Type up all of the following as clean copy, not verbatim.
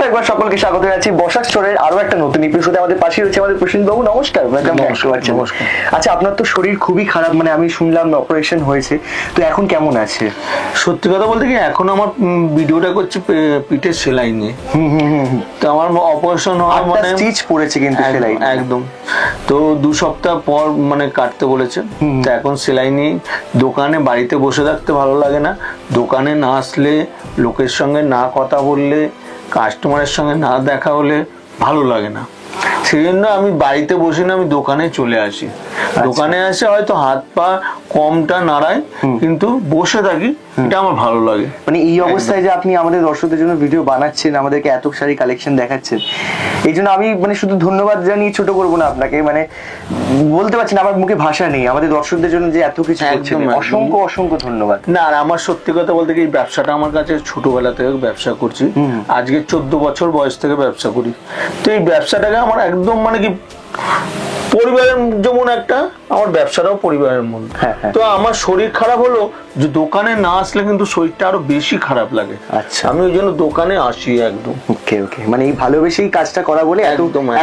একবার সকলকে স্বাগত জানাচ্ছি বসাক স্টোরের আরো একটা নতুন এপিসোডে। আমাদের পাশে রয়েছে আমাদের প্রসেনজিৎ বাবু। নমস্কার। নমস্কার। আচ্ছা, আপনার তো শরীর খুবই খারাপ, মানে আমি শুনলাম অপারেশন হয়েছে, তো এখন কেমন আছে? সত্যি কথা বলতে কি, এখন আমার ভিডিওটা করছি পিঠের সেলাই নিয়ে। তো আমার অপারেশন হওয়া মানে স্টিচ পড়েছে কিন্তু সেলাই একদম। তো 2 সপ্তাহ পর মানে কাটতে বলেছে। তো এখন সেলাই নিয়ে দোকানে বাড়িতে বসে থাকতে ভালো লাগে না, দোকানে না আসলে, লোকের সঙ্গে না কথা বললে, কাস্টমারের সঙ্গে না দেখা হলে ভালো লাগে না। সেই জন্য আমি বাড়িতে বসে না, আমি দোকানে চলে আসি। দোকানে আসে হয়তো হাত পা কমটা নাড়ায়, কিন্তু বসে থাকি, এটা আমার ভালো লাগে। মানে এই অবস্থায় যে আপনি আমাদের দর্শকদের জন্য ভিডিও বানাচ্ছেন, আমাদেরকে এত সারি কালেকশন দেখাচ্ছেন, এই জন্য আমি মানে শুধু ধন্যবাদ জানিয়ে ছোট করবো না আপনাকে, মানে বলতে পারছি না, আমার মুখে ভাষা নেই। আমাদের দর্শকদের জন্য যে এত কিছু করছেন, অসংখ্য অসংখ্য ধন্যবাদ। না, আর আমার সত্যি কথা বলতে কি, এই ব্যবসাটা আমার কাছে ছোটবেলা থেকে ব্যবসা করছি, আজকে 14 বছর বয়স থেকে ব্যবসা করি। তো এই ব্যবসাটাকে আমার একদম মানে কি পরিবারের যেমন একটা, আমার ব্যবসাটাও পরিবারের মধ্যে। তো আমার শরীর খারাপ হলো যে দোকানে না আসলে কিন্তু শরীরটা আরো বেশি খারাপ লাগে। আচ্ছা, আমি ওই জন্য দোকানে আসি একদম। ওকে ওকে, মানে এই ভালোবেসেই কাজটা করা বলে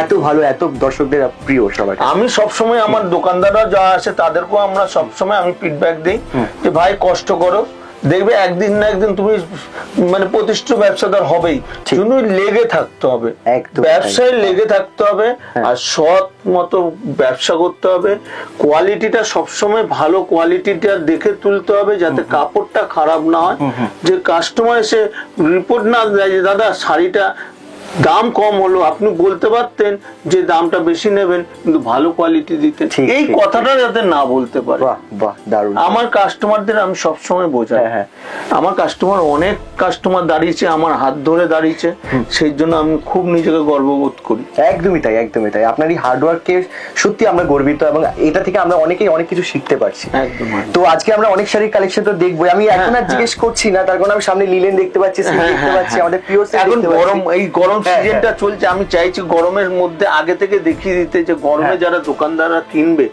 এত ভালো, এত দর্শকদের প্রিয় সবাই। আমি সবসময় আমার দোকানদাররা যা আসে তাদেরকেও আমরা সবসময় আমি ফিডব্যাক দিই যে ভাই কষ্ট করো, দেখবে একদিন না একদিন তুমি মানে প্রতিষ্ঠিত ব্যবসাদার হবেই। শুধু লেগে থাকতে হবে, ব্যবসায় লেগে থাকতে হবে, আর সৎ মতো ব্যবসা করতে হবে। কোয়ালিটিটা সবসময় ভালো কোয়ালিটিটা দেখে তুলতে হবে, যাতে কাপড়টা খারাপ না হয়, যে কাস্টমার এসে রিপোর্ট না দেয় যে দাদা শাড়িটা দাম কম হলো, আপনি বলতে পারতেন যে দামটা বেশি নেবেন, কিন্তু ভালো কোয়ালিটি দিতে, এই কথাটা যাতে না বলতে পারে। আমার কাস্টমারদের আমি সবসময় বোঝাই। আমার কাস্টমার, অনেক কাস্টমার দাঁড়িয়েছে, আমার হাত ধরে দাঁড়িয়েছে, সেই জন্য আমি খুব নিজেকে গর্ববোধ করি। একদমই তাই, একদমই তাই। আপনার এই হার্ডওয়ার্ককে সত্যি আমরা গর্বিত, এবং এটা থেকে আমরা অনেকেই অনেক কিছু শিখতে পারছি। একদম। তো আজকে আমরা অনেক শাড়ির কালেকশন তো দেখবো। আমি এখন আর জিজ্ঞেস করছি না, তার কারণ আমি সামনে লিলেন দেখতে পাচ্ছি, দেখতে পাচ্ছি, আমাদের প্রিয় এখন গরম, এই গরম সিজনটা চলছে, আমি চাইছি গরমের মধ্যে আগে থেকে দেখিয়ে দিতে, যে গরমে যারা দোকানদাররা কিনবে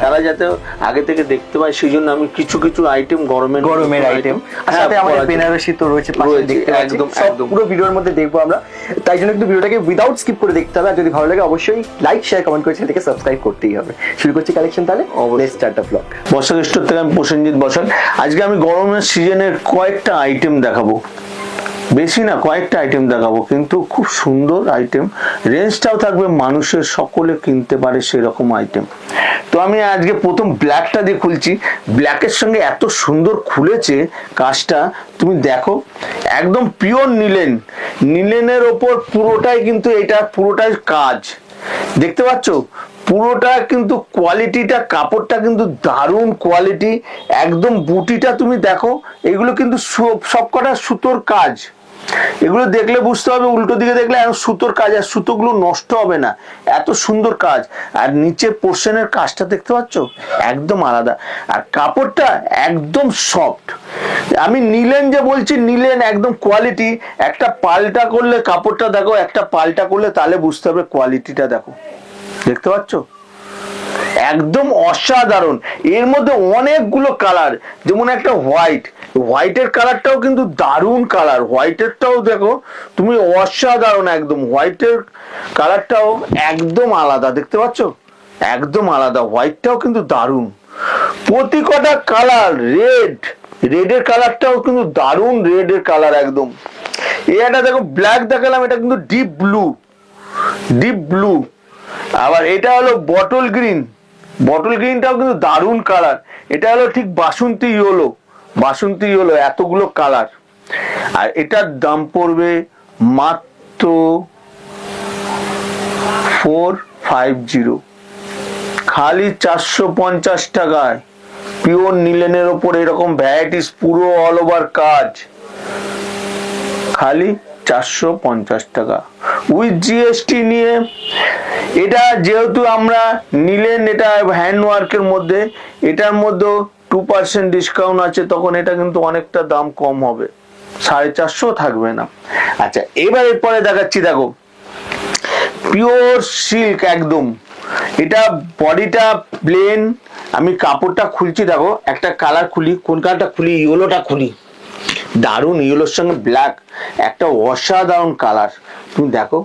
তারা যাতে আগে থেকে দেখতে পায়। সেই জন্য আমি কিছু কিছু আইটেম গরমের আইটেম, সাথে আমাদের বেনারসি তো রয়েছে, একদম পুরো ভিডিওর মধ্যে দেখবো আমরা। তাই জন্য কিন্তু ভিডিওটাকে উইদাউট স্কিপ করে দেখতে হবে, আর যদি ভালো লাগে অবশ্যই লাইক শেয়ার কমেন্ট করে চ্যানেলটাকে সাবস্ক্রাইব করতেই হবে। শুরু করছি কালেকশন তাহলে। Let's start the blog. Basak store থেকে আমি প্রসেনজিৎ বসাক। আজকে আমি গরমের সিজনের কয়েকটা আইটেম দেখাবো, বেশি না, কয়েকটা আইটেম দেখাবো, কিন্তু খুব সুন্দর আইটেম, রেঞ্জটাও থাকবে মানুষের সকলে কিনতে পারে সেরকম আইটেম। তো আমি আজকে প্রথম ব্ল্যাকটা দিয়ে খুলছি। ব্ল্যাকের সঙ্গে এত সুন্দর খুলেছে কাজটা, তুমি দেখো, একদম পিওর নিলেন, নিলেনের ওপর পুরোটাই কিন্তু এটা পুরোটাই কাজ, দেখতে পাচ্ছ পুরোটা কিন্তু কোয়ালিটিটা, কাপড়টা কিন্তু দারুণ কোয়ালিটি, একদম বুটিটা তুমি দেখো, এগুলো কিন্তু সবকটা সুতোর কাজ। এগুলো দেখলে বুঝতে হবে, উল্টো দিকে দেখলে সুতোর কাজ, আর সুতোগুলো নষ্ট হবে না, এত সুন্দর কাজ। আর নিচের পোর্শনের কাজটা দেখতে পাচ্ছ, একদম আলাদা, আর কাপড়টা একদম সফট। আমি নিলেন যে বলছি, নিলেন একদম কোয়ালিটি। একটা পাল্টা করলে কাপড়টা দেখো, একটা পাল্টা করলে তাহলে বুঝতে হবে কোয়ালিটিটা দেখো, দেখতে পাচ্ছ একদম অসাধারণ। এর মধ্যে অনেকগুলো কালার, যেমন একটা হোয়াইটের কালারটাও কিন্তু দারুণ কালার, হোয়াইটেরটাও দেখো তুমি অসাধারণ, একদম হোয়াইটের কালারটাও একদম আলাদা, দেখতে পাচ্ছ একদম আলাদা, হোয়াইটটাও কিন্তু দারুণ। প্রতি কটা কালার, রেডের কালারটাও কিন্তু দারুণ, রেডের কালার একদম। এটা দেখো ব্ল্যাক দেখালাম, এটা কিন্তু ডিপ ব্লু। আবার এটা হলো বটল গ্রিনটাও কিন্তু দারুণ কালার। এটা হলো ঠিক বাসন্তী ইয়েলো, এতগুলো কালার। আর এটার দাম পড়বে মাত্র 450, খালি 450 টাকায়। পিওর নিলেনের ওপর এরকম ভ্যারাইটিস, পুরো অল ওভার কাজ, খালি 450 টাকা উইথ জিএসটি নিয়ে। এটা যেহেতু আমরা নিলেন, এটা হ্যান্ডওয়ার্কের মধ্যে, এটার মধ্যে 2% ডিসকাউন্ট আছে, তখন এটা কিন্তু অনেকটা দাম কম হবে, 450 থাকবে না। আচ্ছা, এবার এরপরে দেখাচ্ছি, দেখো পিওর সিল্ক একদম, এটা বডিটা প্লেন। আমি কাপড়টা খুলছি, দেখো একটা কালার খুলি, কোন কালারটা খুলি, ইয়েলোটা খুলি, দারুণ ইয়েলোর সঙ্গে ব্ল্যাক, একটা অসাধারণ কালার। তুমি দেখো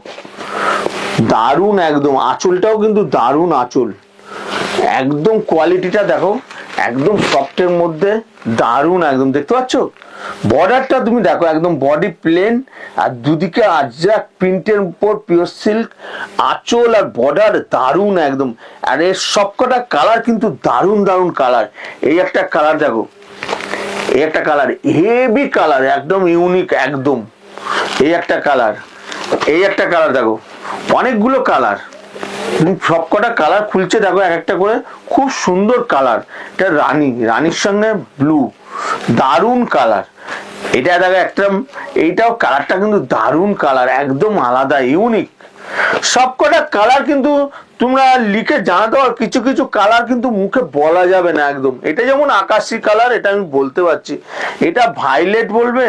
দারুণ একদম, আঁচলটাও কিন্তু দারুণ আঁচল, একদম কোয়ালিটিটা দেখো, একদম সফটের মধ্যে দারুণ একদম। দেখতে পাচ্ছ বর্ডারটা তুমি দেখো, একদম বডি প্লেন আর দুদিকে আজরাক প্রিন্টের উপর পিওর সিল্ক, আঁচল আর বর্ডার দারুণ একদম। আর এর সবকটা কালার কিন্তু দারুণ দারুণ কালার। এই একটা কালার দেখো, এই একটা কালার হেভি কালার, একদম ইউনিক একদম। এই একটা কালার, এই একটা কালার দেখো, অনেকগুলো কালার, সবকটা কালার খুলছে দেখো এক একটা করে, খুব সুন্দর কালার। এটা রানীর সঙ্গে ব্লু, দারুণ কালার। এটা দেখো একটা, এইটাও কালারটা কিন্তু দারুণ কালার, একদম আলাদা ইউনিক। সবকটা কালার কিন্তু তোমরা লিখে জানাতে পারো, কিছু কিছু কালার কিন্তু মুখে বলা যাবে না একদম। এটা যেমন আকাশি কালার, এটা আমি বলতে পারছি, এটা ভায়োলেট বলবে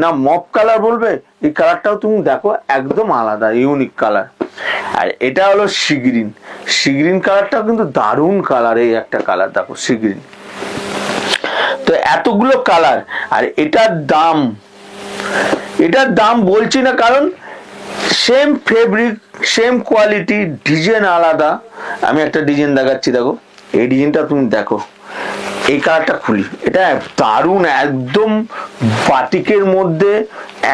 না মপ কালার বলবে, এই কালারটাও তুমি দেখো একদম আলাদা ইউনিক কালার। আর এটা হলো সি গ্রিন কালারটাও কিন্তু দারুণ কালার। এই একটা কালার দেখো সি গ্রিন। তো এতগুলো কালার, আর এটার দাম বলছি না, কারণ same fabric, same quality, design আলাদা। আমি একটা ডিজাইন দেখাচ্ছি দেখো, এই ডিজাইনটা তুমি দেখো, এই কালারটা খুলি, এটা দারুণ একদম বাটিকের মধ্যে,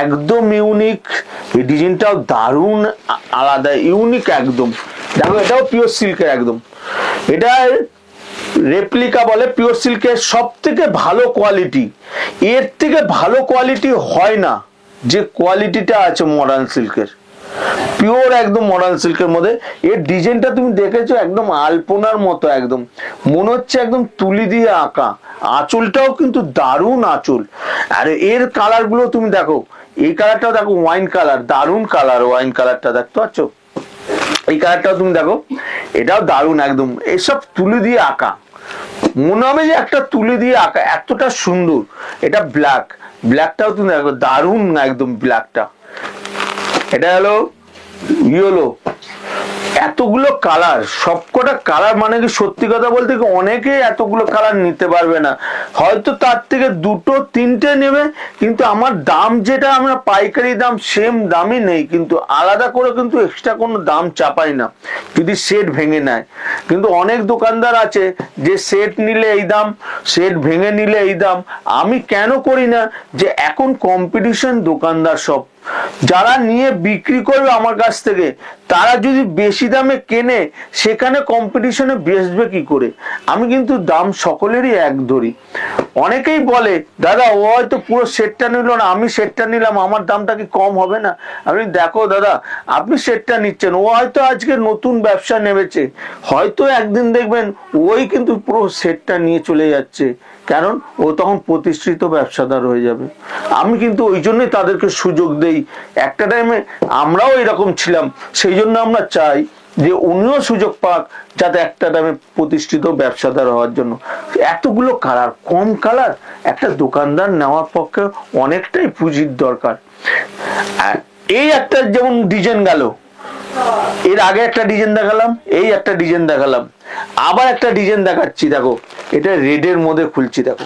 একদম ইউনিক। এই ডিজাইনটাও দারুণ আলাদা ইউনিক একদম। দেখো এটাও পিওর সিল্কের একদম, এটা রেপ্লিকা বলে, পিওর সিল্কের সব থেকে ভালো কোয়ালিটি। এর থেকে ভালো কোয়ালিটি হয় না যে কোয়ালিটিটা আছে মডার্ন সিল্কের, পিওর একদম মডার্ন সিল্কের মধ্যে। এর ডিজাইনটা তুমি দেখেছো একদম আলপনার মতো, একদম মনে হচ্ছে একদম তুলি দিয়ে আঁকা। আঁচলটাও কিন্তু দারুণ আঁচল। আর এর কালার গুলো তুমি দেখো, এই কালারটাও দেখো ওয়াইন কালার, দারুণ কালার, ওয়াইন কালারটা দেখতে পাচ্ছ, এই কালারটাও তুমি দেখো, এটাও দারুণ একদম। এসব তুলি দিয়ে আঁকা, মনে হবে যে একটা তুলি দিয়ে আঁকা, এতটা সুন্দর। এটা ব্ল্যাকটাও তুমি দেখো দারুণ একদম ব্ল্যাকটা। এটা হলো ইয়েলো, এতগুলো কালার, সবকটা কালার মানে কি সত্যি কথা বলতে কি অনেকে এতগুলো কালার নিতে পারবে না, হয়তো তার থেকে দুটো তিনটে নেবে, কিন্তু আমার দাম যেটা আমরা পাইকারি দাম সেম দামই নেই, কিন্তু আলাদা করে কিন্তু এক্সট্রা কোনো দাম চাপাই না যদি সেট ভেঙে নেয়। কিন্তু অনেক দোকানদার আছে যে সেট নিলে এই দাম, সেট ভেঙে নিলে এই দাম। আমি কেন করি না, যে এখন কম্পিটিশন দোকানদার সব, যারা নিয়ে বিক্রি করবে আমার কাছ থেকে, তারা যদি বেশি দামে কেনে সেখানে কম্পিটিশনে বেচবে কি করে। আমি কিন্তু দাম সকলেরই এক ধরি। অনেকেই বলে দাদা ও হয়তো পুরো সেটটা নিল না, আমি সেটটা নিলাম, আমার দামটা কি কম হবে না? আমি দেখো দাদা, আপনি সেটটা নিচ্ছেন, ও হয়তো আজকে নতুন ব্যবসা নেমেছে, হয়তো একদিন দেখবেন ওই কিন্তু পুরো সেটটা নিয়ে চলে যাচ্ছে, কারণ ও তখন প্রতিষ্ঠিত ব্যবসাদার হয়ে যাবে। আমি কিন্তু ওই জন্যই তাদেরকে সুযোগ দেই। একটা টাইমে আমরাও এরকম ছিলাম, সেই জন্য আমরা চাই যে উনিও সুযোগ পাক, যাতে একটা টাইমে প্রতিষ্ঠিত ব্যবসাদার হওয়ার জন্য। এতগুলো কালার, কম কালার একটা দোকানদার নেওয়ার পক্ষে অনেকটাই পুঁজির দরকার। আর এই একটা যেমন ডিজাইন গেল, এর আগে একটা ডিজাইন দেখালাম, এই একটা ডিজাইন দেখালাম, আবার একটা ডিজাইন দেখাচ্ছি দেখো, এটা রেডের মধ্যে খুলছি দেখো,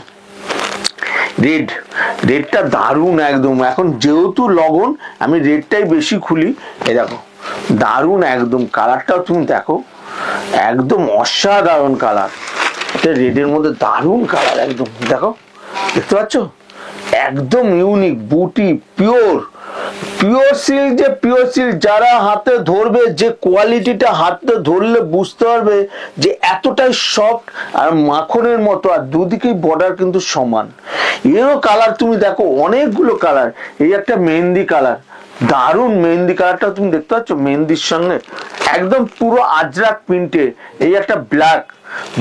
রেডটা দারুণ একদম। এখন যেহেতু লগন, আমি রেডটাই বেশি খুলি। এই দেখো দারুণ একদম, কালারটাও তুমি দেখো একদম অসাধারণ কালার। এটা রেডের মধ্যে দারুণ কালার একদম, দেখো দেখতে পাচ্ছ, একদম ইউনিক বুটি, পিওর সিল্ক। যে পিওর সিল্ক যারা হাতে ধরবে, যে কোয়ালিটিটা হাতে ধরলে বুঝতে পারবে যে এতটাই সফট আর মাখনের মতো, আর দুদিকেই বর্ডার কিন্তু সমান। এরও কালার তুমি দেখো অনেকগুলো কালার। এই একটা মেহেন্দি কালার, দারুণ মেহেন্দি কালারটা তুমি দেখতে পাচ্ছ, মেহেন্দির সঙ্গে একদম পুরো আজরাক প্রিন্টের। এই একটা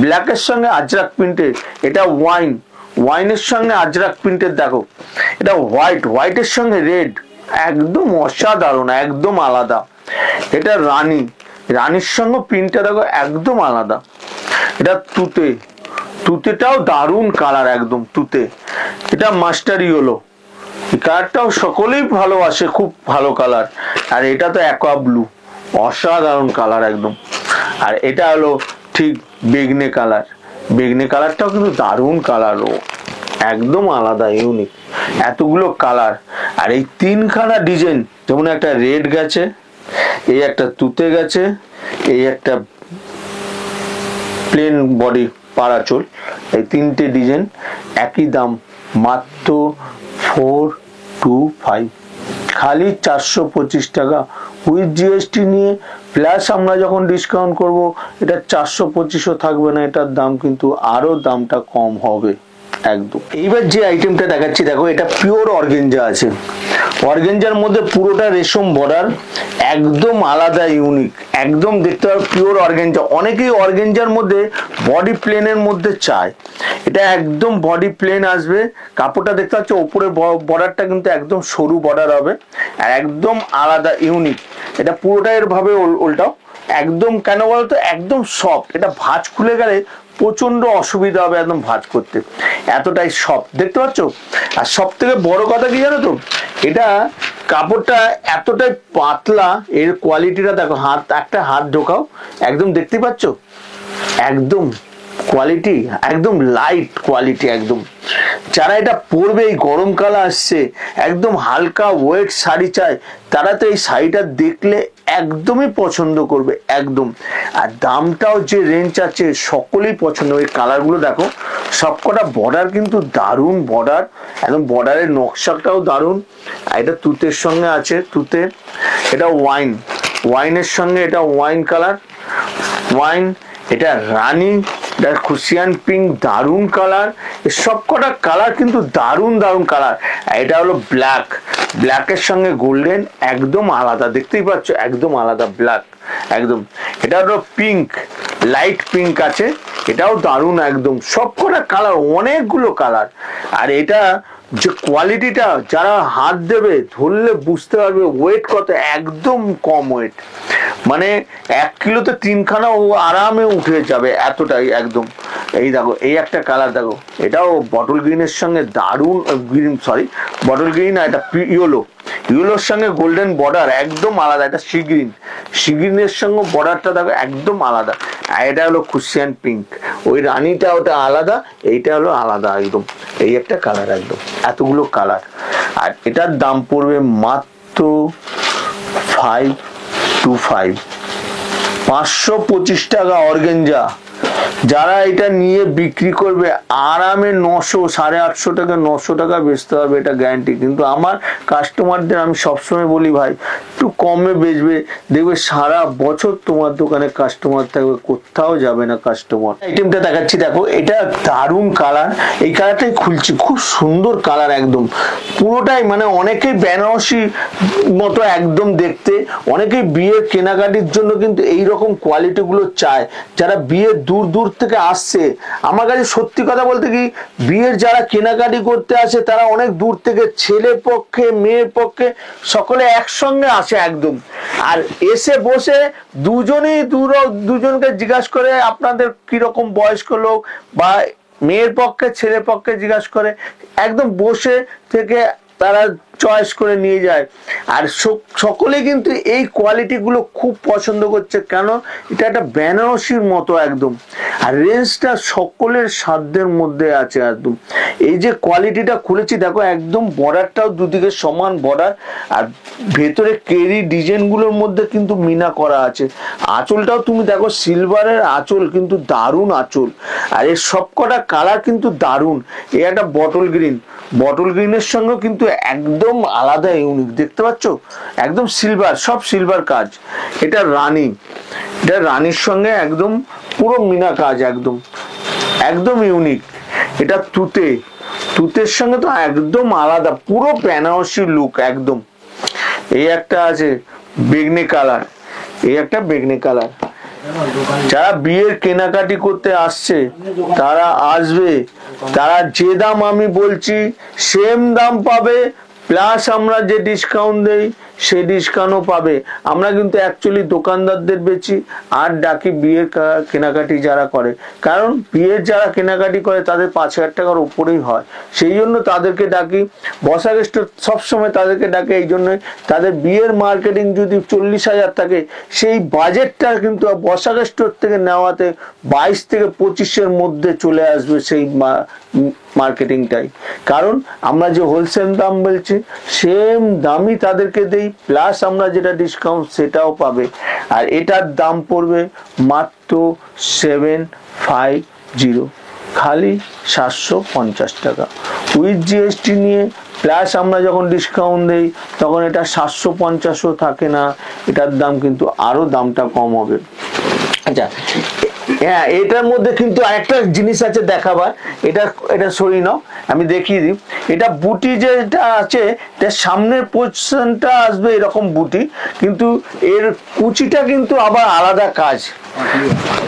ব্ল্যাকের সঙ্গে আজরাক প্রিন্টের। এটা ওয়াইনের সঙ্গে আজরাক প্রিন্টের দেখো। এটা হোয়াইটের সঙ্গে রেড, একদম অসাধারণ, একদম আলাদা। এটা রানীর সঙ্গে প্রিন্টটা দেখো একদম আলাদা। এটা তুতেটাও দারুণ কালার, একদম তুতে। এটা মাস্টার ইয়েলো, এই কালারটাও সকলেই ভালোবাসে, খুব ভালো কালার। আর এটা তো অ্যাকোয়া ব্লু, অসাধারণ কালার একদম। আর এটা হলো ঠিক বেগনে কালারটাও কিন্তু দারুণ কালার, ও একদম আলাদা ইউনিক। এতগুলো কালার, আর এই তিনখানা ডিজাইন, যেমন একটা রেড গেছে, এই একটা তুতে গেছে, এই একটা প্লেন বডি পাড়াচোল, এই তিনটে ডিজাইন একই দাম, মাত্র 425, খালি 425 টাকা উইথ জিএসটি নিয়ে। প্লাস আমরা যখন ডিসকাউন্ট করব, এটা 425ও থাকবে না, এটার দাম কিন্তু আরো দামটা কম হবে একদম। এইবার যে আইটেমটা দেখাচ্ছি দেখো, এটা পিওর অর্গেঞ্জা আছে, অর্গেঞ্জার মধ্যে পুরোটা রেশম বর্ডার, একদম আলাদা ইউনিক, একদম দেখতে পাবে পিওর অর্গেঞ্জা। অনেকেই অর্গেঞ্জার মধ্যে বডি প্লেনের মধ্যে চায়, এটা একদম বডি প্লেন আসবে। কাপড়টা দেখতে পাচ্ছ, ওপরে বর্ডারটা কিন্তু একদম সরু বর্ডার হবে, আর একদম আলাদা ইউনিক। এটা পুরোটাই এর ভাবে উল্টাও, একদম কেন বলতো, একদম সফট। এটা ভাঁজ খুলে গেলে প্রচন্ড অসুবিধা হবে একদম ভাঁজ করতে, এতটাই সফট দেখতে পাচ্ছ। আর সব থেকে বড় কথা কি জানো তো, এটা কাপড়টা এতটাই পাতলা, এর কোয়ালিটিটা দেখো, একটা হাত ঢোকাও, একদম দেখতে পাচ্ছ, একদম কোয়ালিটি একদম লাইট কোয়ালিটি একদম। যারা এটা পরবে, এই গরমকাল আসছে, একদম হালকা ওয়েট শাড়ি চায়, তারা তো এই শাড়িটা দেখলে একদমই পছন্দ করবে একদম। আর দামটাও যে রেঞ্জ আছে সকলেই পছন্দ। এই কালারগুলো দেখো, সবকটা বর্ডার কিন্তু দারুণ বর্ডার, একদম বর্ডারের নকশাটাও দারুণ। আর এটা তুতের সঙ্গে আছে, তুতে, এটা ওয়াইনের সঙ্গে, এটা ওয়াইন কালার, ওয়াইন, এটা রানী, এটা ক্রুশিয়ান পিঙ্ক, দারুণ কালার। সব কটা কালার কিন্তু দারুণ দারুণ কালার। এটা হলো ব্ল্যাক, ব্ল্যাকের সঙ্গে গোল্ডেন, একদম আলাদা, দেখতেই পাচ্ছ একদম আলাদা ব্ল্যাক একদম। এটা হলো পিঙ্ক, লাইট পিঙ্ক আছে, এটাও দারুণ একদম। সব কটা কালার, অনেকগুলো কালার। আর এটা যে কোয়ালিটিটা, যারা হাত দেবে ধরলে বুঝতে পারবে ওয়েট কত, একদম কম ওয়েট, মানে 1 কিলোতে 3খানা ও আরামে উঠে যাবে, এতটাই একদম। এই দেখো, এই একটা কালার দেখো, এটাও বটল গ্রিনের সঙ্গে দারুণ, গ্রিন সরি বটল গ্রিন, না এটা ইয়েলোর সঙ্গে গোল্ডেন বর্ডার, একদম আলাদা। এটা সি গ্রিনের সঙ্গে বর্ডারটা দেখো একদম আলাদা। আর এটা হলো ক্রুশিয়ান পিঙ্ক, ওই রানীটা ওটা আলাদা, এইটা হলো আলাদা একদম। এই একটা কালার একদম, এতগুলো কালার। আর এটার দাম পড়বে মাত্র 525, 525 টাকা অর্গেঞ্জা। যারা এটা নিয়ে বিক্রি করবে আরামে 900, 850 টাকা, 900 টাকা বেচতে হবে, এটা গ্যারান্টি। কিন্তু আমার কাস্টমারদের আমি সবসময় বলি, ভাই একটু কমে বেচবে, দেখবে সারা বছর তোমার দোকানে কাস্টমার থাকবে, কোথাও যাবে না কাস্টমার। আইটেমটা দেখাচ্ছি দেখো, এটা দারুণ কালার, এই কালারটাই খুলছি, খুব সুন্দর কালার একদম পুরোটাই, মানে অনেকেই বেনারসি মতো একদম দেখতে, অনেকেই বিয়ের কেনাকাটির জন্য কিন্তু এইরকম কোয়ালিটি গুলো চায়। যারা বিয়ের দূর দূর থেকে আসছে আমার কাছে, সত্যি কথা বলতে কি, বিয়ের যারা কেনাকাটি করতে আসে তারা অনেক দূর থেকে, ছেলে পক্ষে মেয়ের পক্ষে সকলে একসঙ্গে আসে একদম। আর এসে বসে দুজনকে জিজ্ঞাসা করে আপনাদের কিরকম বয়স্ক লোক, বা মেয়ের পক্ষে ছেলের পক্ষে জিজ্ঞাসা করে, একদম বসে থেকে তারা চয়েস করে নিয়ে যায়। আর সকলে কিন্তু এই কোয়ালিটি গুলো খুব পছন্দ করছে, কেন এটা একটা বেনারসির মতো একদম। আর রেঞ্জটা সকলের সাধ্যের মধ্যে আছে একদম। এই যে কোয়ালিটিটা খুলেছি দেখো, একদম বর্ডারটাও দুদিকে সমান বর্ডার, আর ভেতরে কেরি ডিজাইন গুলোর মধ্যে কিন্তু মিনা করা আছে। আঁচলটাও তুমি দেখো, সিলভারের আঁচল, কিন্তু দারুণ আঁচল। আর এর সবকটা কালার কিন্তু দারুণ। এই একটা বটল গ্রিনের সঙ্গে কিন্তু একদম আলাদা ইউনিক, দেখতে পাচ্ছ একদম সিলভার, সব সিলভার কাজ। এটা রানীর সঙ্গে একদম পুরো মিনা কাজ, একদম ইউনিক। এটা তুতের সঙ্গে তো একদম আলাদা, পুরো বেনারসি লুক একদম। এই একটা আছে বেগনি কালার, যারা বিয়ের কেনাকাটি করতে আসছে তারা আসবে, তারা যে দাম আমি বলছি সেম দাম পাবে, প্লাস আমরা যে ডিসকাউন্ট দেই সেই ডিসকাউন্টও পাবে। আমরা কিন্তু অ্যাকচুয়ালি দোকানদারদের বেচি আর ডাকি বিয়ের কেনাকাটি যারা করে, কারণ বিয়ের যারা কেনাকাটি করে তাদের 5,000 টাকার উপরেই হয়, সেই জন্য তাদেরকে ডাকি। বসাক স্টোর সবসময় তাদেরকে ডাকে এই জন্যই, তাদের বিয়ের মার্কেটিং যদি 40,000 থাকে, সেই বাজেটটা কিন্তু বসাক স্টোর থেকে নেওয়াতে 22 থেকে 25-এর মধ্যে চলে আসবে সেই মার্কেটিংটাই, কারণ আমরা যে হোলসেল দাম বলছি সেম দামই তাদেরকে দেই, প্লাস আমরা যেটা ডিসকাউন্ট সেটাও পাবে। আর এটার দাম পড়বে মাত্র 750, খালি 750 টাকা উইথ জিএসটি নিয়ে। প্লাস আমরা যখন ডিসকাউন্ট দেই তখন এটা 750ও থাকে না, এটার দাম কিন্তু আরো দামটা কম হবে। আচ্ছা হ্যাঁ, এটার মধ্যে কিন্তু আরেকটা জিনিস আছে দেখাবার, এটা সরি নাও আমি দেখিয়ে দিই। এটা বুটি যেটা আছে তার সামনের পোর্শনটা আসবে এরকম বুটি, কিন্তু এর কুচিটা কিন্তু আবার আলাদা কাজ।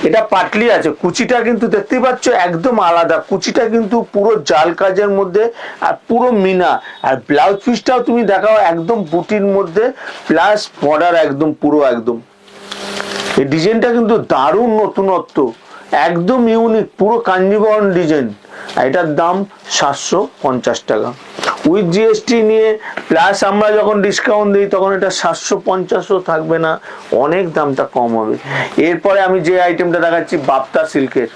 এটা পাটলি আছে, কুচিটা কিন্তু দেখতেই পাচ্ছ একদম আলাদা, কুচিটা কিন্তু পুরো জাল কাজের মধ্যে আর পুরো মিনা। আর ব্লাউজ পিসটাও তুমি দেখাও একদম বুটির মধ্যে, প্লাস বর্ডার একদম পুরো একদম। এই ডিজাইনটা কিন্তু দারুণ নতুনত্ব, একদম ইউনিক, পুরো কাঞ্জিবরম ডিজাইন। এটার দাম 750 টাকা উইথ জিএসটি নিয়ে। প্লাস আমরা যখন ডিসকাউন্ট দিই তখন এটা 750ও থাকবে না, অনেক দামটা কম হবে। এরপরে আমি যে আইটেমটা দেখাচ্ছি বাপ্তা সিল্কের,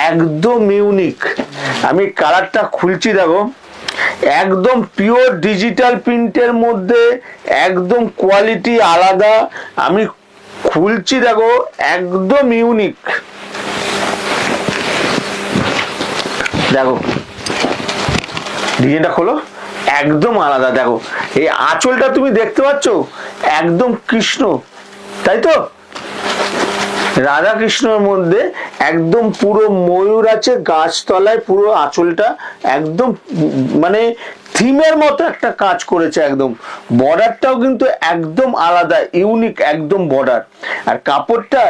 একদম ইউনিক। আমি কালারটা খুলছি দেখো, একদম পিওর ডিজিটাল প্রিন্টের মধ্যে, একদম কোয়ালিটি আলাদা। আমি খুলছি দেখো, একদম ইউনিক। দেখো ডিজাইনটা খোলো, একদম আলাদা। দেখো এই আঁচলটা তুমি দেখতে পাচ্ছ, একদম কৃষ্ণ, তাই তো রাধা কৃষ্ণর মধ্যে একদম পুরো ময়ূর আছে গাছতলায়, পুরো আঁচলটা একদম মানে থিমের মতো একটা কাজ করেছে একদম। বর্ডারটাও কিন্তু একদম আলাদা, ইউনিক একদম বর্ডার। আর কাপড়টা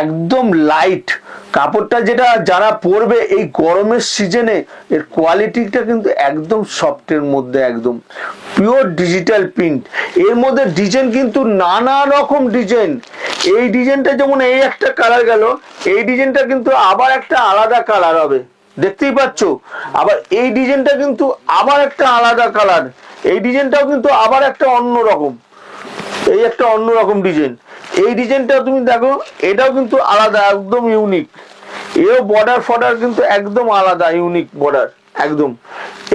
একদম লাইট, কাপড়টা যেটা যারা পরবে এই গরমের সিজনে, এর কোয়ালিটিটা কিন্তু একদম সফটের মধ্যে, একদম পিওর ডিজিটাল প্রিন্ট। এর মধ্যে ডিজাইন কিন্তু নানা রকম ডিজাইন। এই ডিজাইনটা যেমন এই একটা কালার গেল, এই ডিজাইনটা কিন্তু আবার একটা আলাদা কালার হবে, দেখতেই পাচ্ছ। আবার এই ডিজাইনটা কিন্তু আবার একটা আলাদা কালার, এই ডিজাইনটাও কিন্তু আবার একটা অন্য রকম, এই একটা অন্য রকম ডিজাইন। এই ডিজাইনটা তুমি দেখো, এটাও কিন্তু আলাদা, একদম ইউনিক। এও বর্ডার ফর্ডার কিন্তু একদম আলাদা, ইউনিক বর্ডার একদম।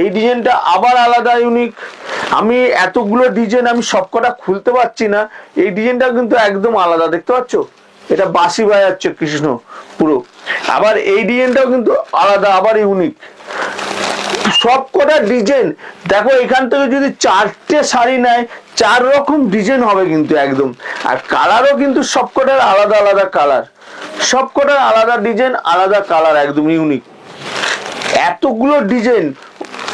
এই ডিজাইনটা আবার আলাদা, ইউনিক। আমি এতগুলো ডিজাইন আমি সবকটা খুলতে পারছি না, এই ডিজাইনটা কিন্তু একদম আলাদা, দেখতে পাচ্ছ এটা বাঁশি বাজাচ্ছে কৃষ্ণ পুরো। আবার এই ডিজাইনটাও কিন্তু আলাদা, আবার ইউনিক। সবকটা ডিজাইন দেখো, এখান থেকে যদি 4টে শাড়ি নেয় 4 রকম ডিজাইন হবে কিন্তু একদম। আর কালারও কিন্তু সবকটার আলাদা আলাদা কালার, সবকটার আলাদা ডিজাইন, আলাদা কালার, একদম ইউনিক। এতগুলো ডিজাইন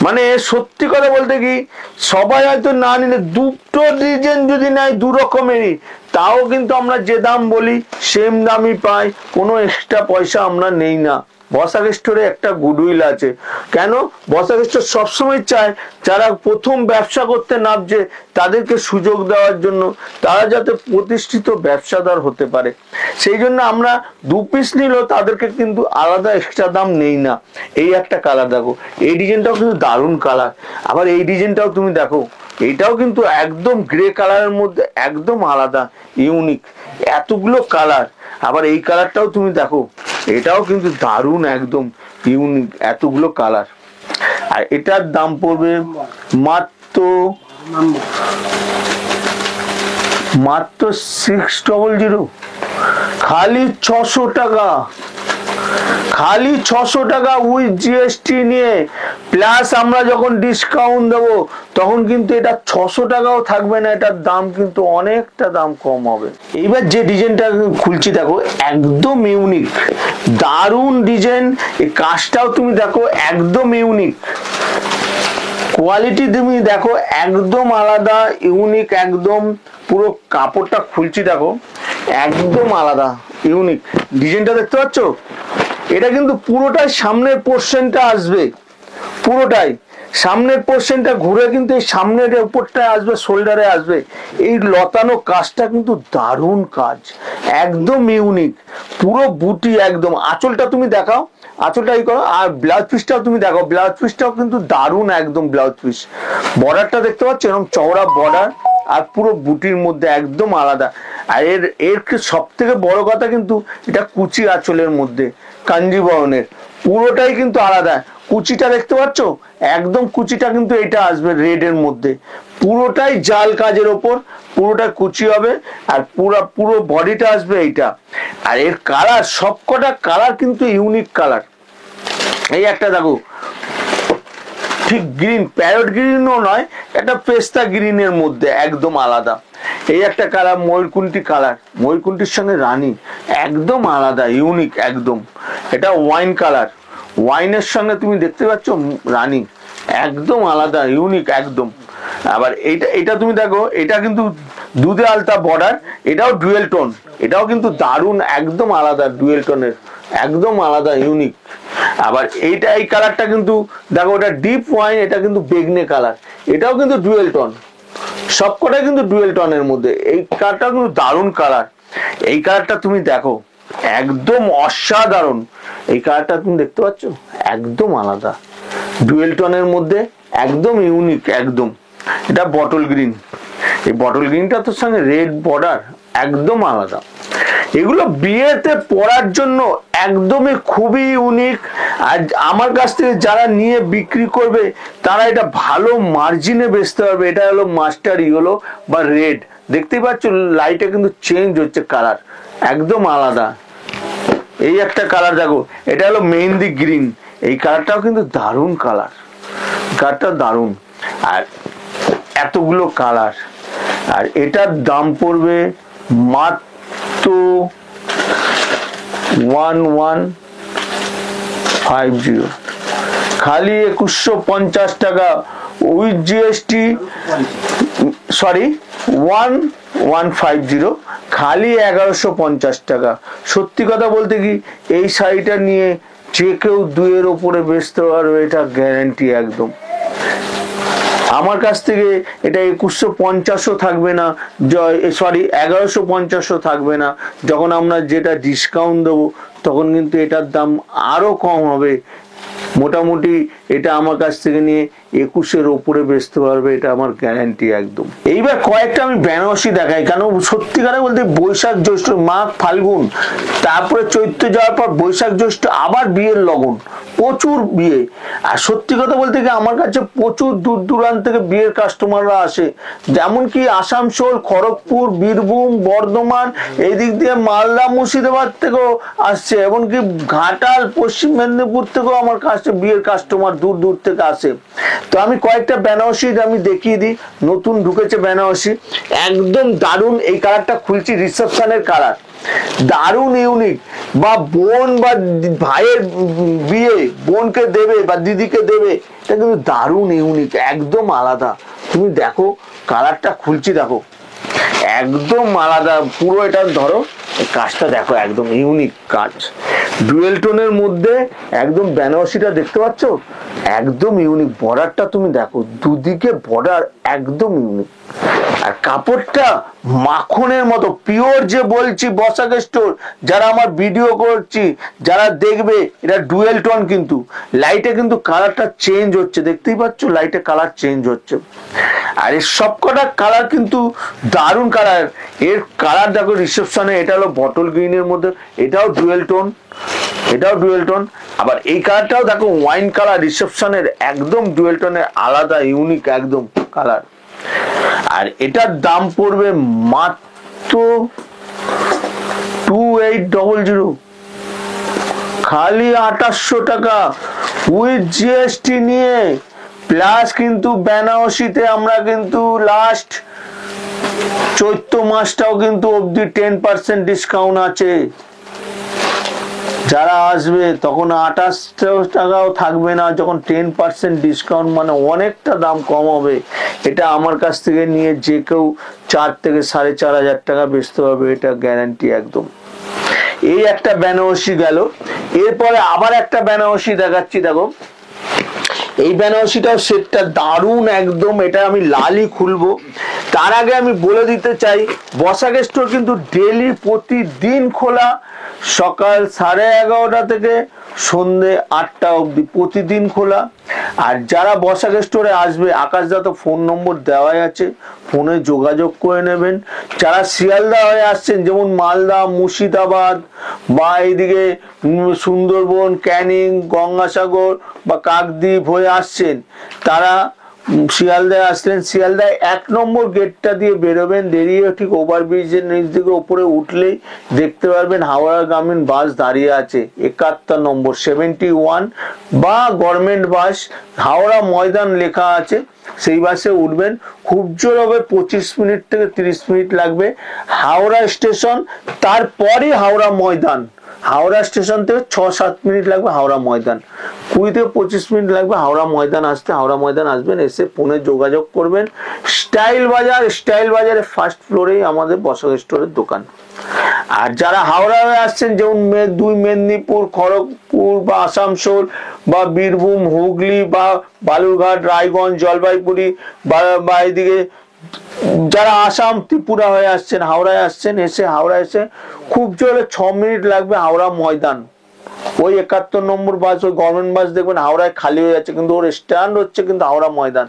মানে সত্যি কথা বলতে কি, সবাই হয়তো না নিলে দুটো ডিজাইন যদি নেয় 2 রকমেরই, তাও কিন্তু আমরা যে দাম বলি সেম দামই পাই, কোনো এক্সট্রা পয়সা আমরা নেই না। বসাক স্টোরে একটা গুডউইল আছে, কেন বসাক স্টোর সবসময় চায় যারা প্রথম ব্যবসা করতে নামছে তাদেরকে সুযোগ দেওয়ার জন্য, তারা যাতে প্রতিষ্ঠিত ব্যবসাদার হতে পারে। সেই জন্য আমরা 2 পিস নিলেও তাদেরকে কিন্তু আলাদা এক্সট্রা দাম নেই না। এই একটা কালার দেখো, এই ডিজাইনটাও কিন্তু দারুণ কালার। আবার এই ডিজাইনটাও তুমি দেখো, এইটাও কিন্তু একদম গ্রে কালারের মধ্যে, একদম আলাদা, ইউনিক, এতগুলো কালার। আবার এই কালারটাও তুমি দেখো, এটাও কিন্তু দারুণ, একদম ইউনিক, এতগুলো কালার। আর এটার দাম পড়বে মাত্র 600, খালি 600 টাকা, খালি 600 টাকা উইথ জিএসটি নিয়ে। প্লাস আমরা যখন ডিসকাউন্ট দেবো তখন কিন্তু এটা 600 টাকাও থাকবে না, এটার দাম কিন্তু অনেকটা দাম কম হবে। এইবার যে ডিজাইনটা খুলছি দেখো, একদম ইউনিক, দারুণ ডিজাইন। এই কাজটাও তুমি দেখো, একদম ইউনিক, কোয়ালিটি তুমি দেখো একদম আলাদা, ইউনিক একদম। পুরো কাপড়টা খুলছি দেখো, একদম আলাদা, ইউনিক। ডিজাইনটা দেখতে পাচ্ছ, এটা কিন্তু পুরোটাই সামনের পোর্শনটা আসবে, পুরোটাই সামনের পোর্শনটা ঘুরে কিন্তু এই সামনের উপরটায় আসবে, শোল্ডারে আসবে। এই লতানো কাজটা কিন্তু দারুণ কাজ, একদম ইউনিক, পুরো বুটি একদম। আঁচলটা তুমি দেখাও, আঁচলটা এই করো। আর ব্লাউজ পিসটাও তুমি দেখো, ব্লাউজ পিসটাও কিন্তু দারুণ একদম ব্লাউজ পিস। বর্ডারটা দেখতে পাচ্ছ, এরকম চওড়া বর্ডার, আর পুরো বুটির মধ্যে একদম আলাদা। আর এর সব থেকে বড় কথা কিন্তু এটা কুচি আঁচলের মধ্যে, কাঞ্জিবরণের পুরোটাই কিন্তু আলাদা। কুচিটা দেখতে পাচ্ছ, একদম কুচিটা কিন্তু এটা আসবে রেড এর মধ্যে, পুরোটাই জাল কাজের ওপর, পুরোটা কুচি হবে, আর পুরো বডিটা আসবে এইটা। আর এর কালার, সবকটা কালার কিন্তু ইউনিক কালার। এই একটা দেখো, ঠিক গ্রিন, প্যারট গ্রিনও নয়, একটা পেস্তা গ্রিনের মধ্যে একদম আলাদা। এই একটা কালার ময়ূরকুণ্ঠী কালার, ময়ূরকুণ্ঠীর সঙ্গে রানী, একদম আলাদা ইউনিক একদম। এটা ওয়াইন কালার, ওয়াইনের সঙ্গে তুমি দেখতে পাচ্ছ রানী, একদম আলাদা ইউনিক একদম। আবার এটা তুমি দেখো, এটা কিন্তু দুধে আলতা বর্ডার, এটাও ডুয়েল টোন, এটাও কিন্তু দারুণ একদম আলাদা ডুয়েল টোনের, একদম আলাদা ইউনিক। আবার এই কালারটা কিন্তু দেখো, ওটা ডিপ ওয়াইন, এটা কিন্তু বেগনে কালার, এটাও কিন্তু ডুয়েল টোন, সবকটাই কিন্তু ডুয়েল টোনের মধ্যে। এই কালারটা কিন্তু দারুণ কালার। এই কালারটা তুমি দেখো, একদম অসাধারণ। এই কালারটা তুমি দেখতে পাচ্ছ, একদম আলাদা ডুয়েল টোনের মধ্যে, একদম ইউনিক একদম। এটা বটল গ্রিন, এই বটল গ্রিনটা তোর সঙ্গে রেড বর্ডার, একদম আলাদা। এগুলো বিয়েতে পরার জন্য একদমই খুবই ইউনিক। আর আমার কাছ থেকে যারা নিয়ে বিক্রি করবে তারা এটা ভালো মার্জিনে বেচতে পারবে। এটা হলো মাস্টার ইয়েলো বা রেড, দেখতেই পাচ্ছ লাইটে কিন্তু চেঞ্জ হচ্ছে কালার, একদম আলাদা। এই একটা কালার দেখো, এটা হলো মেহেন্দি গ্রিন, এই কালারটাও কিন্তু দারুণ কালার, কালারটা দারুণ। আর এতগুলো কালার, আর এটার দাম পড়বে মাত্র 1150, খালি 2150 টাকা উইথ জিএসটি, সরি 1150, খালি 1150 টাকা। সত্যি কথা বলতে কি, এই শাড়িটা নিয়ে যে কেউ 2-এর ওপরে বেচতে পারবে, এটা গ্যারান্টি একদম। আমার কাছ থেকে এটা 2150ও থাকবে না, সরি 1150ও থাকবে না। যখন আমরা যেটা ডিসকাউন্ট দেবো তখন কিন্তু এটার দাম আরো কম হবে। মোটামুটি এটা আমার কাছ থেকে নিয়ে 21-এর ওপরে বেচতে পারবে, এটা আমার গ্যারান্টি একদম। এইবার কয়েকটা আমি বেনারসি দেখাই, কেন সত্যিকারে বলতে বৈশাখ জ্যৈষ্ঠ, মাঘ ফাল্গুন, তারপরে চৈত্র যাওয়ার পর বৈশাখ জ্যৈষ্ঠ আবার বিয়ের লগন, প্রচুর বিয়ে। আর সত্যি কথা বলতে কি, আমার কাছে প্রচুর দূর দূরান্ত থেকে বিয়ের কাস্টমাররা আসে, যেমন কি আসানসোল, খড়গপুর, বীরভূম, বর্ধমান, এই দিক দিয়ে মালদা, মুর্শিদাবাদ থেকেও আসছে, এমনকি ঘাটাল, পশ্চিম মেদিনীপুর থেকেও আমার কাছে বিয়ের কাস্টমার দূর দূর থেকে আসে। তো আমি কয়েকটা বেনারসি আমি দেখিয়ে দিই, নতুন ঢুকেছে বেনারসি, একদম দারুণ। এই কালারটা খুলছি, রিসেপশনের কালার, দারুণ ইউনিক। বা বোন বা ভাইয়ের বিয়ে, বোনকে দেবে বা দিদিকে দেবে, এটা কিন্তু দারুণ ইউনিক, একদম আলাদা। তুমি দেখো কালারটা খুলছি, দেখো একদম আলাদা পুরো। এটা ধরো কাজটা দেখো, একদম ইউনিক কাজ, ডুয়েল টোনের মধ্যে একদম বেনারসিটা দেখতে পাচ্ছ, একদম ইউনিক। বর্ডারটা তুমি দেখো, দুদিকে বর্ডার একদম ইউনিক। আর কাপড়টা মাখনের মতো পিওর, যে বলছি বসাক স্টোর, যারা আমার ভিডিও করছি, যারা দেখবে, এটা ডুয়েল টোন, কিন্তু লাইটে কিন্তু কালারটা চেঞ্জ হচ্ছে, দেখতেই পাচ্ছ লাইটে কালার চেঞ্জ হচ্ছে। আর এর সবকটা কালার কিন্তু দারুণ কালার। এর কালার দেখো রিসেপশনে, এটা হলো বটল গ্রিনের মধ্যে, এটাও ডুয়েল টোন, এটাও ডুয়েল টোন। আবার এই কালারটাও দেখো ওয়াইন কালার, রিসেপশনের একদম ডুয়েল টোনের, আলাদা ইউনিক একদম কালার। আর এটার দাম পড়বে মাত্র 2800, খালি 2800 টাকা উইথ জিএসটি নিয়ে। প্লাস কিন্তু বেনারসিতে আমরা কিন্তু লাস্ট চৈত্র মাসটাও কিন্তু অবধি 10% ডিসকাউন্ট আছে। যারা আসবে তখন 2800 টাকাও থাকবে না, যখন 10% ডিসকাউন্ট, মানে অনেকটা দাম কম হবে। এটা আমার কাছ থেকে নিয়ে যে কেউ 4 থেকে 4500 টাকা বেচতে হবে, এটা গ্যারান্টি একদম। এই একটা বেনারসি গেল। এরপরে আবার একটা বেনারসি দেখাচ্ছি, দেখো এই বেনারসিটাও সেটটা দারুণ একদম। এটা আমি লালই খুলবো, তার আগে আমি বলে দিতে চাই, বসাক স্টোর কিন্তু ডেলি প্রতিদিন খোলা, সকাল 11:30 থেকে সন্ধে 8টা অবধি প্রতিদিন খোলা। আর যারা বসাক স্টোরে আসবে, আকাশদা তো ফোন নম্বর দেওয়াই আছে, ফোনে যোগাযোগ করে নেবেন। যারা শিয়ালদা হয়ে আসছেন, যেমন মালদা, মুর্শিদাবাদ বা এইদিকে সুন্দরবন, ক্যানিং, গঙ্গাসাগর বা কাকদ্বীপ হয়ে আসছেন, তারা শিয়ালদায় আসলেন, শিয়ালদায় 1 নম্বর গেটটা দিয়ে বেরোবেন, বেরিয়ে ঠিক ওভারব্রিজের নিচ দিকে উপরে উঠলেই দেখতে পারবেন হাওড়া গ্রামীণ বাস দাঁড়িয়ে আছে 71 নম্বর 71, বা গভর্নমেন্ট বাস হাওড়া ময়দান লেখা আছে, সেই বাসে উঠবেন। খুব জোর হবে 25 মিনিট থেকে 30 মিনিট লাগবে হাওড়া স্টেশন, তারপরই হাওড়া ময়দান। হাওড়া স্টেশন থেকে 6-7 মিনিট লাগবে হাওড়া ময়দান, 20 থেকে 25 মিনিট লাগবে হাওড়া ময়দান আসতে। হাওড়া ময়দান আসবেন, এসে ফোনে যোগাযোগ করবেন। স্টাইল বাজারে ফার্স্ট ফ্লোরেই আমাদের বসাক স্টোরের দোকান। আর যারা হাওড়া হয়ে আসছেন, যেমন 2 মেদিনীপুর, খড়গপুর বা আসানসোল বা বীরভূম, হুগলি বা বালুরঘাট, রায়গঞ্জ, জলপাইগুড়ি বা এদিকে যারা আসাম, ত্রিপুরা হয়ে আসছেন, হাওড়ায় আসছেন, হাওড়া এসে খুব জোরে 6 মিনিট লাগবে হাওড়া ময়দান। ওই 71 নম্বর বাস, ওই গভর্নমেন্ট বাস দেখবেন হাওড়ায় খালি হয়ে যাচ্ছে, কিন্তু ওর স্ট্যান্ড হচ্ছে কিন্তু হাওড়া ময়দান।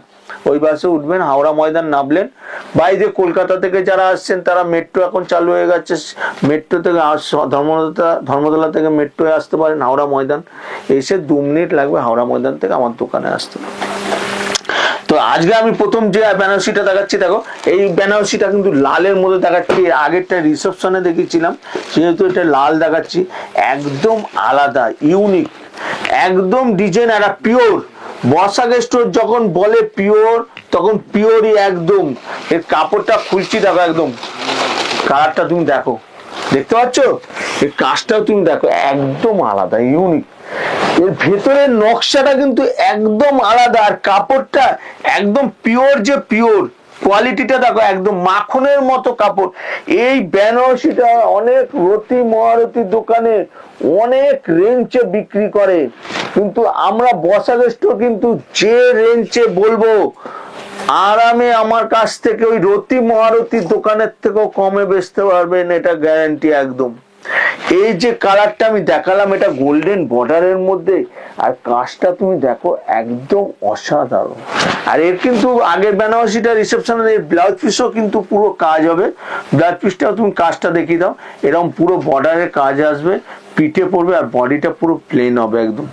ওই বাসে উঠবেন, হাওড়া ময়দান নামলেন। বাইরে কলকাতা থেকে যারা আসছেন, তারা মেট্রো এখন চালু হয়ে গেছে, মেট্রো থেকে ধর্মতলা থেকে মেট্রোয় আসতে পারেন হাওড়া ময়দান। এসে 2 মিনিট লাগবে হাওড়া ময়দান থেকে আমার দোকানে আসতে। তো আজকে আমি প্রথম যে বেনারসিটা দেখাচ্ছি, দেখো এই বেনারসিটা কিন্তু লালের মধ্যে দেখাচ্ছি। আগেরটা রিসেপশনে দেখিয়েছিলাম, যেহেতু এটা লাল দেখাচ্ছি, একদম আলাদা, ইউনিক, একদম ডিজাইন, একটা পিওর। বসাক স্টোর যখন বলে পিওর, তখন পিওরই একদম। এর কাপড়টা খুলছি, দেখো একদম কালারটা তুমি দেখো, দেখতে পাচ্ছ, এর কাজটাও তুমি দেখো, একদম আলাদা, ইউনিক। এর ভেতরের নকশাটা কিন্তু একদম আলাদা, আর কাপড়টা একদম পিওর, যে পিওর কোয়ালিটিটা দেখো, একদম মাখনের মতো কাপড়। এই বেনারসিটা অনেক রতি মহারতি দোকানে অনেক রেঞ্জে বিক্রি করে, কিন্তু আমরা বসাক স্টোর কিন্তু যে রেঞ্জে বলবো, আরামে আমার কাছ থেকে ওই রতি মহারতি দোকানের থেকেও কমে বেচতে পারবেন, এটা গ্যারান্টি একদম। এই যে কালারটা আমি দেখালাম, এটা গোল্ডেন বর্ডারের মধ্যে, আর কাজটা তুমি দেখো একদম অসাধারণ। আর এর কিন্তু আগের বেনারসিটা রিসেপশনের এই ব্লাউজ পিসও কিন্তু পুরো কাজ হবে, ব্লাউজ পিসটাও তুমি কাজটা দেখিয়ে দাও, এরকম পুরো বর্ডারের কাজ আসবে, পিঠে পড়বে, আর বডিটা পুরো প্লেন হবে একদম।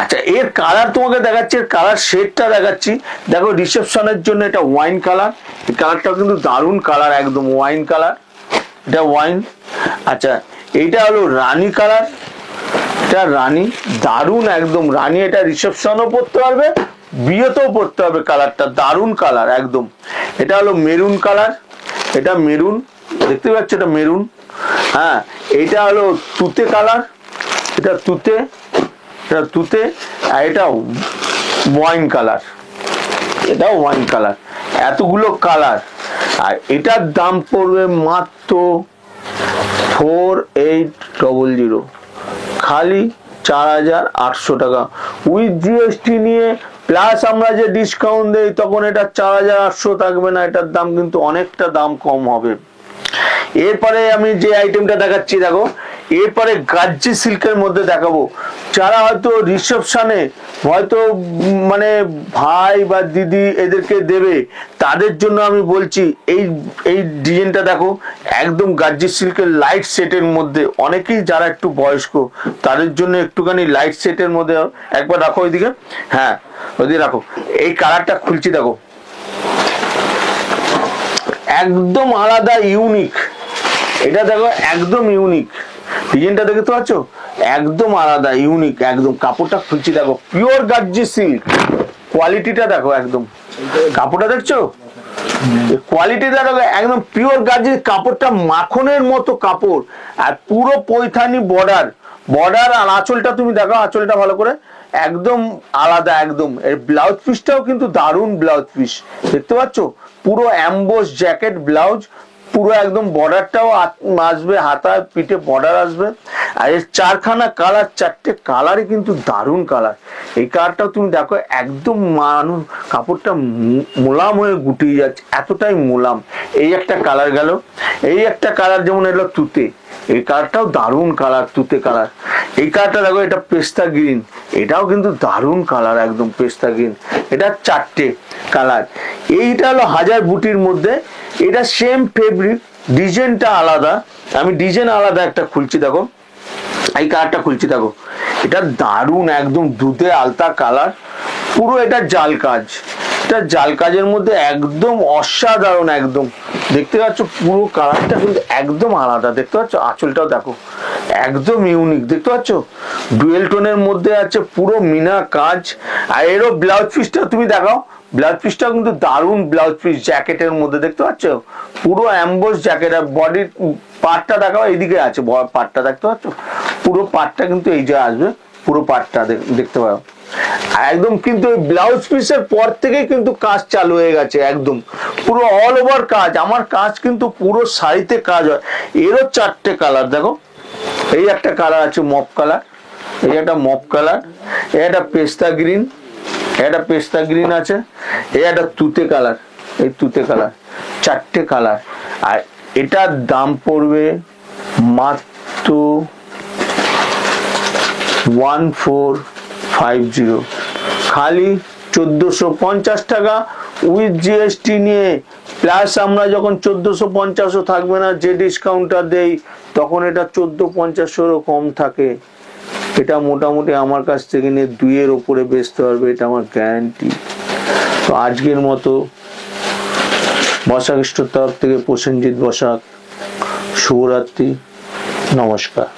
আচ্ছা, এর কালার তোমাকে দেখাচ্ছি, এর কালার শেডটা দেখাচ্ছি, দেখো রিসেপশনের জন্য এটা ওয়াইন কালার, এই কালারটা কিন্তু দারুণ কালার, একদম ওয়াইন কালার, এটা ওয়াইন। আচ্ছা, এইটা হলো রানী কালার, এটা রানী, দারুণ একদম রানী। এটা রিসেপশনও পড়তে পারবে, বিয়েতেও পড়তে হবে, কালারটা দারুণ কালার একদম। এটা হলো মেরুন কালার, এটা মেরুন, দেখতে পাচ্ছ, এটা মেরুন। হ্যাঁ, এটা হলো তুতে কালার, এটা তুতে, এটা তুতে, আর এটা ওয়াইন কালার, এটা ওয়াইন কালার। এতগুলো কালার, আর এটার দাম পড়বে মাত্র 4800, খালি 4800 টাকা, উইথ জিএসটি নিয়ে, প্লাস আমরা যে ডিসকাউন্ট দেই, তখন এটা 4800 থাকবে না, এটার দাম কিন্তু অনেকটা দাম কম হবে। এরপরে আমি যে আইটেমটা দেখাচ্ছি, দেখো এরপরে গাজ্জি সিল্কের মধ্যে দেখাবো। যারা হয়তো রিসেপশনে হয়তো মানে ভাই বা দিদি এদেরকে দেবে, তাদের জন্য আমি বলছি, এই এই ডিজাইনটা দেখো, একদম গাজ্জি সিল্কের লাইট সেটের মধ্যে। অনেকেই যারা একটু বয়স্ক, তাদের জন্য একটুখানি লাইট সেটের মধ্যে। একবার রাখো ওইদিকে, হ্যাঁ ওইদিকে রাখো। এই কালারটা খুলছি, দেখো একদম আলাদা, ইউনিক। এটা দেখো একদম ইউনিক, ডিজাইনটা দেখতে পাচ্ছ, একদম আলাদা, ইউনিক একদম। কাপড়টা খুলছি, দেখো পিওর গাজ্জি সিল্ক, কোয়ালিটিটা দেখো একদম, কাপড়টা দেখছো, কোয়ালিটিটা দেখো একদম পিওর গাজ্জি, কাপড়টা মাখনের মতো কাপড়, আর পুরো পৈথানি বর্ডার, বর্ডার আর আঁচলটা তুমি দেখো, আঁচলটা ভালো করে, একদম আলাদা একদম। এর ব্লাউজ পিসটাও কিন্তু দারুণ ব্লাউজ পিস, দেখতে পাচ্ছ, পুরো অ্যাম্বোস জ্যাকেট ব্লাউজ, পুরো একদম বর্ডারটাও আসবে, হাতায় পিঠে বর্ডার আসবে। আর এর 4খানা কালার, 4টে কালারই কিন্তু দারুণ কালার। এই কালারটাও তুমি দেখো, একদম মানুষ, কাপড়টা মোলাম হয়ে গুটিয়ে যাচ্ছে, এতটাই মোলাম। এই একটা কালার গেল, এই একটা কালার যেমন এলো তুতে, এই কালারটাও দারুণ কালার, তুতে কালার। এই কালারটা দেখো, এটা পেস্তা গ্রিন, এটাও কিন্তু দারুণ কালার, একদম পেস্তা গ্রিন। এটা 4টে কালার। এইটা হলো 1000 বুটির মধ্যে, এটা সেম ফেব্রিক, ডিজাইনটা আলাদা। আমি ডিজাইন আলাদা একটা খুলছি, দেখো এই কালারটা খুলছি, দেখো এটা দারুণ একদম দুধে আলতা কালার, পুরো এটা জাল কাজ। এটা জাল কাজের মধ্যে একদম অসাধারণ, একদম দেখতে পাচ্ছ পুরো কালারটা কিন্তু একদম আলাদা। দেখতে পাচ্ছ আঁচলটাও দেখো একদম ইউনিক, দেখতে পাচ্ছ ডুয়েল টোনের মধ্যে আছে, পুরো মিনা কাজ। আর এরও ব্লাউজ পিসটা তুমি দেখাও, ব্লাউজ পিসটা কিন্তু দারুণ ব্লাউজ পিস, জ্যাকেটের মধ্যে দেখতে পাচ্ছ পুরো অ্যাম্বোস জ্যাকেট। আর বডির পার্টটা দেখাও, এইদিকে আছে পার্টটা, দেখতে পাচ্ছ পুরো পার্টটা কিন্তু এই যে আসবে, পুরো পার্টটা দেখতে পাও একদম। কিন্তু এই ব্লাউজ পিসের পর থেকে কিন্তু কাজ চালু হয়ে গেছে, একদম পুরো অল ওভার কাজ। আমার কাজ কিন্তু পুরো শাড়িতে কাজ হয়। এরও 4টে কালার দেখো, এই একটা কালার আছে মপ কালার, এই একটা মপ কালার, এই একটা পেস্তা গ্রিন, এটা পেস্তা গ্রিন আছে, এই একটা তুতে কালার, এই তুতে কালার, 4টে কালার। আর এটার দাম পড়বে মাত্র 1450, খালি 1450 টাকা উইথ জিএসটি নিয়ে। প্লাস আমরা যখন 1450ও থাকবে না, যে ডিসকাউন্টটা দেই তখন এটা 1450-এরও কম থাকে। এটা মোটামুটি আমার কাছ থেকে নিয়ে 2-এর ওপরে বেচতে পারবে, এটা আমার গ্যারান্টি। তো আজকের মতো বসাক স্টোর তরফ থেকে প্রসেনজিৎ বসাক, শুভরাত্রি, নমস্কার।